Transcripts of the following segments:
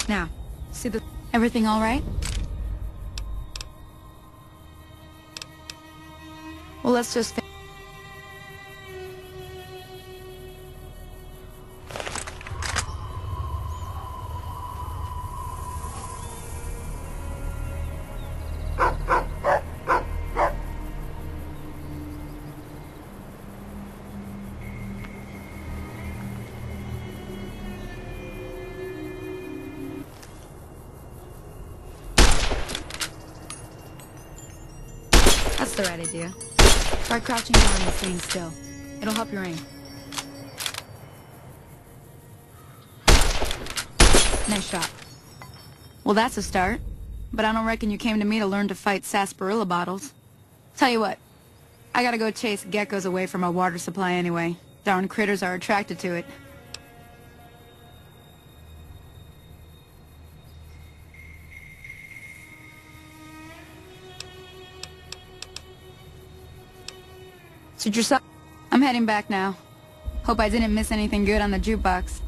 Now, see the... Everything all right? Well, let's just... That's the right idea. Try crouching down and staying still. It'll help your aim. Nice shot. Well, that's a start. But I don't reckon you came to me to learn to fight sarsaparilla bottles. Tell you what, I gotta go chase geckos away from our water supply anyway. Darn critters are attracted to it. Suit yourself. I'm heading back now. Hope I didn't miss anything good on the jukebox.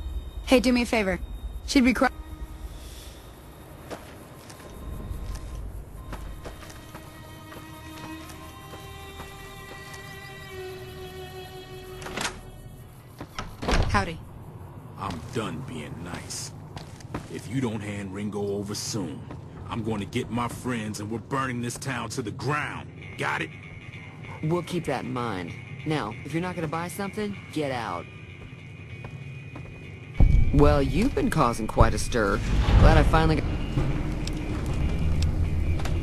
Hey, do me a favor. She'd be Howdy. I'm done being nice. If you don't hand Ringo over soon, I'm going to get my friends and we're burning this town to the ground. Got it? We'll keep that in mind. Now, if you're not gonna buy something, get out. Well, you've been causing quite a stir. Glad I finally got...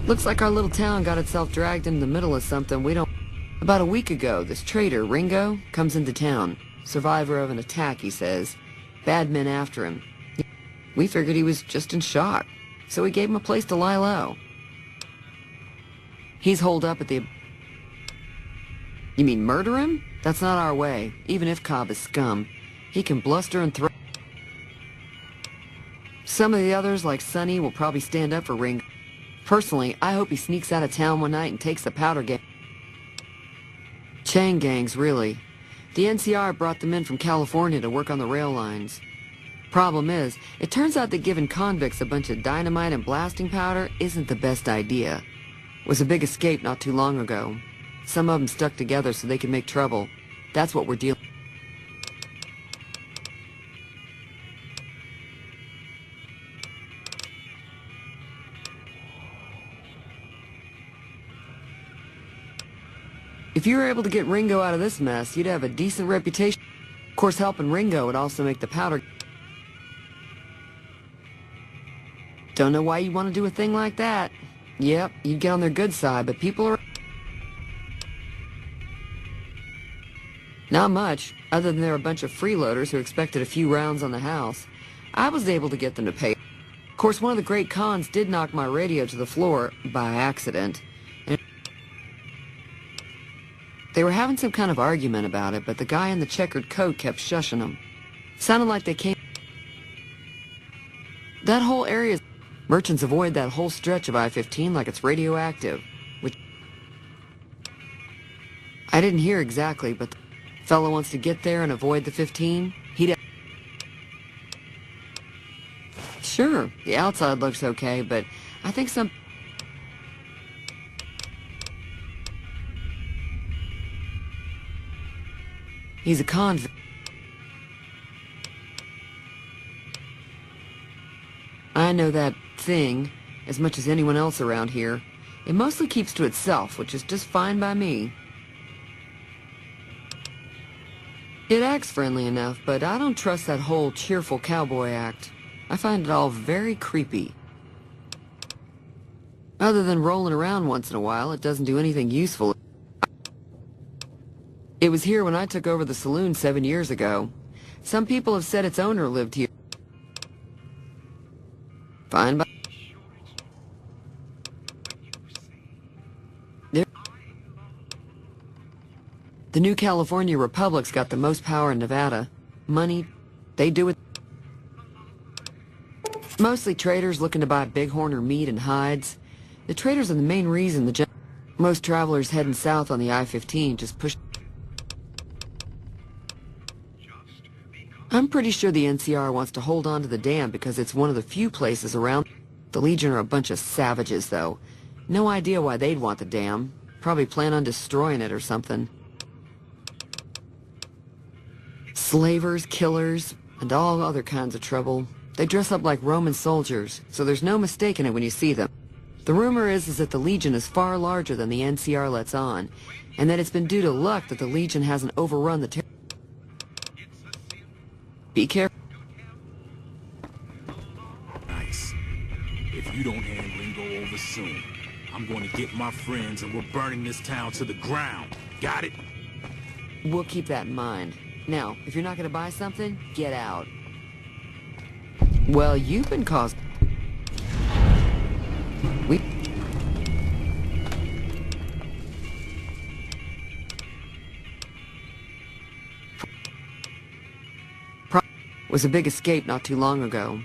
Looks like our little town got itself dragged into the middle of something we don't... About a week ago, this traitor, Ringo, comes into town. Survivor of an attack, he says. Bad men after him. We figured he was just in shock, so we gave him a place to lie low. He's holed up at the... You mean murder him? That's not our way. Even if Cobb is scum, he can bluster and throw... Some of the others, like Sonny, will probably stand up for Ringo. Personally, I hope he sneaks out of town one night and takes the powder gang. Chain gangs, really. The NCR brought them in from California to work on the rail lines. Problem is, it turns out that giving convicts a bunch of dynamite and blasting powder isn't the best idea. It was a big escape not too long ago. Some of them stuck together so they could make trouble. That's what we're dealing with. If you were able to get Ringo out of this mess, you'd have a decent reputation. Of course, helping Ringo would also make the powder... Don't know why you'd want to do a thing like that. Yep, you'd get on their good side, but people are... Not much, other than they're a bunch of freeloaders who expected a few rounds on the house. I was able to get them to pay. Of course, one of the great cons did knock my radio to the floor, by accident. And they were having some kind of argument about it, but the guy in the checkered coat kept shushing them. Sounded like they came... That whole area... Merchants avoid that whole stretch of I-15 like it's radioactive, which... I didn't hear exactly, but... Fellow wants to get there and avoid the 15, he'd... Sure, the outside looks okay, but I think some... He's a convict. I know that thing as much as anyone else around here. It mostly keeps to itself, which is just fine by me. It acts friendly enough, but I don't trust that whole cheerful cowboy act. I find it all very creepy. Other than rolling around once in a while, it doesn't do anything useful. It was here when I took over the saloon 7 years ago. Some people have said its owner lived here. Fine by... The new California Republic's got the most power in Nevada. Money, they do it. Mostly traders looking to buy bighorn or meat and hides. The traders are the main reason most travelers heading south on the I-15 just push... I'm pretty sure the NCR wants to hold on to the dam because it's one of the few places around. The Legion are a bunch of savages, though. No idea why they'd want the dam. Probably plan on destroying it or something. Slavers, killers, and all other kinds of trouble. They dress up like Roman soldiers, so there's no mistaking it when you see them. The rumor is that the Legion is far larger than the NCR lets on, and that it's been due to luck that the Legion hasn't overrun the territory. Be careful. Nice. If you don't hand Ringo over soon, I'm going to get my friends and we're burning this town to the ground. Got it? We'll keep that in mind. Now, if you're not going to buy something, get out. Well, you've been causing... We... was a big escape not too long ago.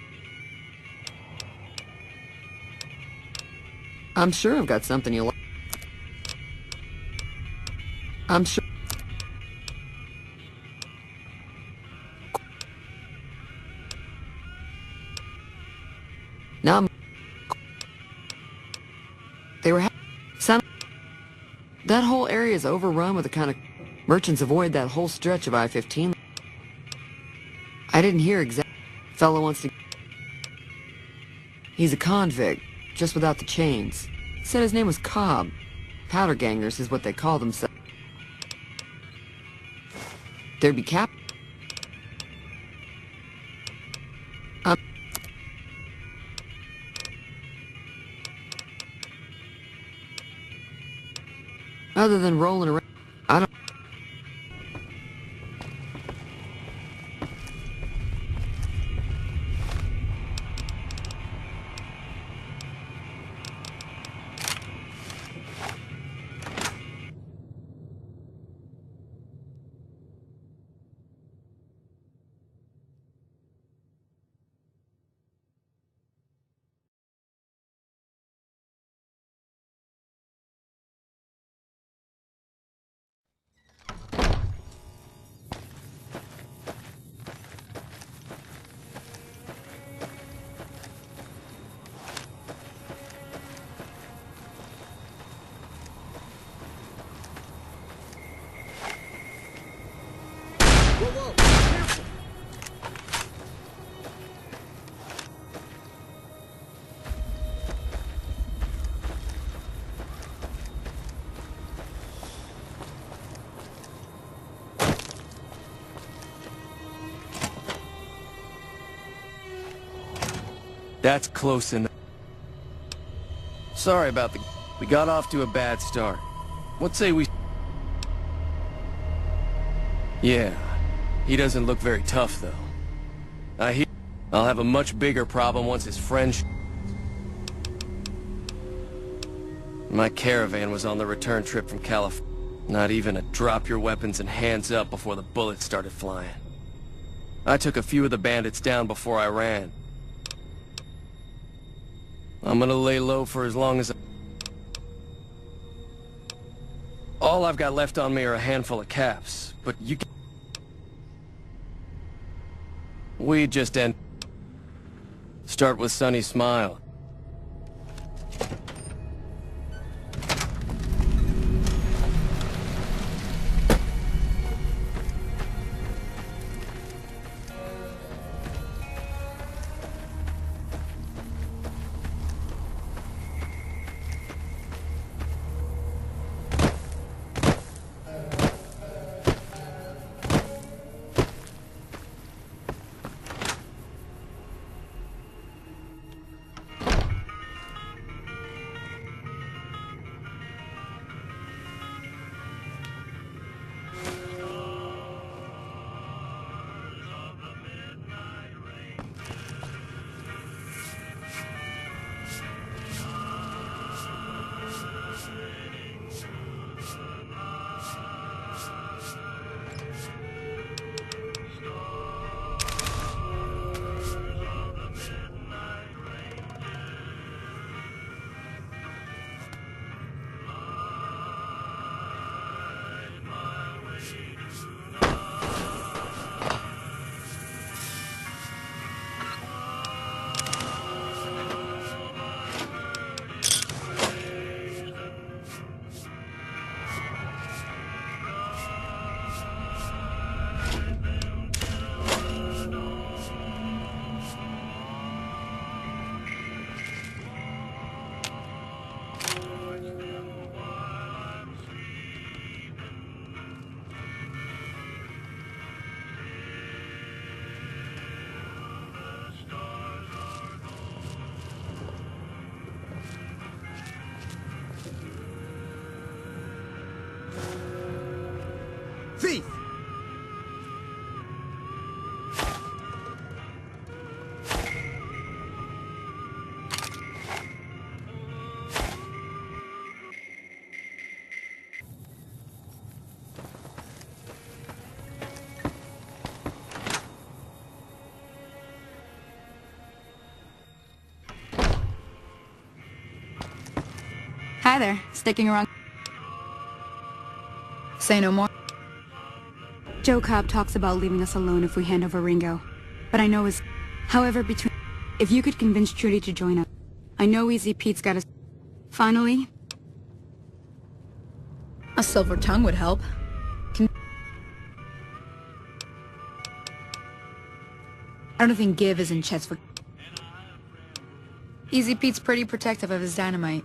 I'm sure I've got something you'll like. I'm sure... Now, they were that whole area is overrun with the kind of merchants avoid that whole stretch of I-15. I didn't hear exactly. Fellow wants to. He's a convict, just without the chains. Said his name was Cobb. Powder gangers is what they call themselves. There'd be cap. Other than rolling around, I don't... That's close enough. Sorry about the... We got off to a bad start. Let's say we... Yeah. He doesn't look very tough, though. I hear... I'll have a much bigger problem once his friends... My caravan was on the return trip from California. Not even a drop your weapons and hands up before the bullets started flying. I took a few of the bandits down before I ran. I'm gonna lay low for as long as all I've got left on me are a handful of caps, but you can... We just end... Start with Sunny Smile. Hi there. Sticking around? Say no more. Joe Cobb talks about leaving us alone if we hand over Ringo. But I know his... However, between... If you could convince Trudy to join us, I know Easy Pete's got a... Finally... A silver tongue would help. I don't think Give is in Chet's for... Easy Pete's pretty protective of his dynamite.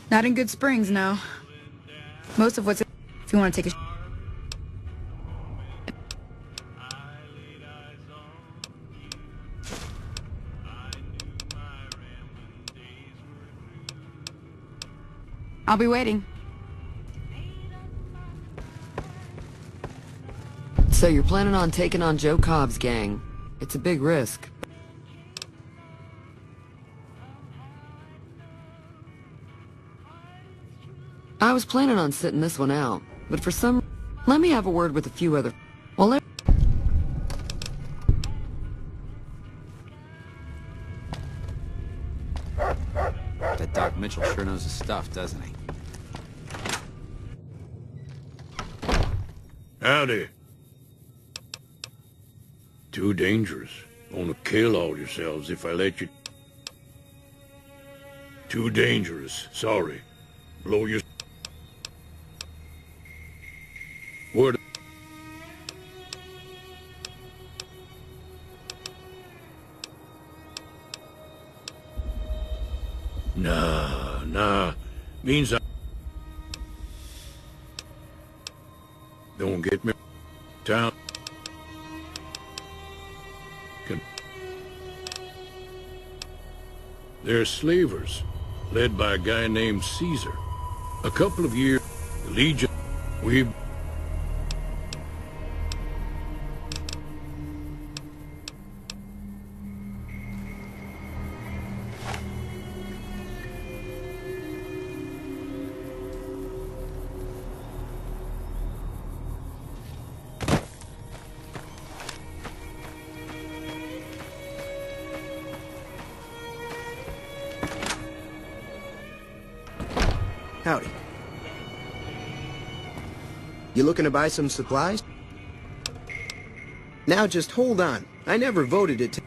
Not in Good Springs, no. Most of what's... If you want to take a... I'll be waiting. So you're planning on taking on Joe Cobb's gang. It's a big risk. I was planning on sitting this one out, but for some... Let me have a word with a few other... Well, That Doc Mitchell sure knows his stuff, doesn't he? Howdy. Too dangerous. Gonna kill all yourselves if I let you... Too dangerous. Sorry. Blow your... Word... Nah. Means I... Don't get me... Town... They're slavers, led by a guy named Caesar. A couple of years, the Legion, we... Howdy. You looking to buy some supplies? Now just hold on. I never voted it to...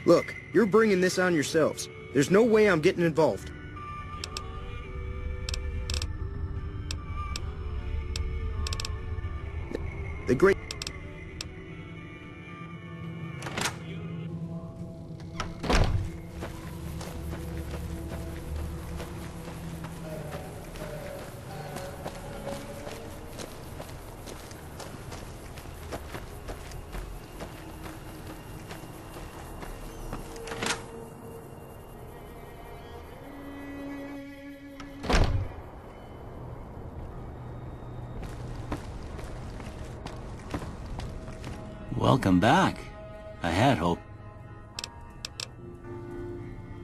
Look, you're bringing this on yourselves. There's no way I'm getting involved. The great... Welcome back. I had hoped.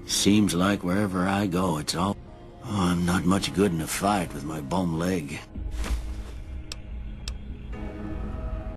Seems like wherever I go, it's all... Oh, I'm not much good in a fight with my bum leg.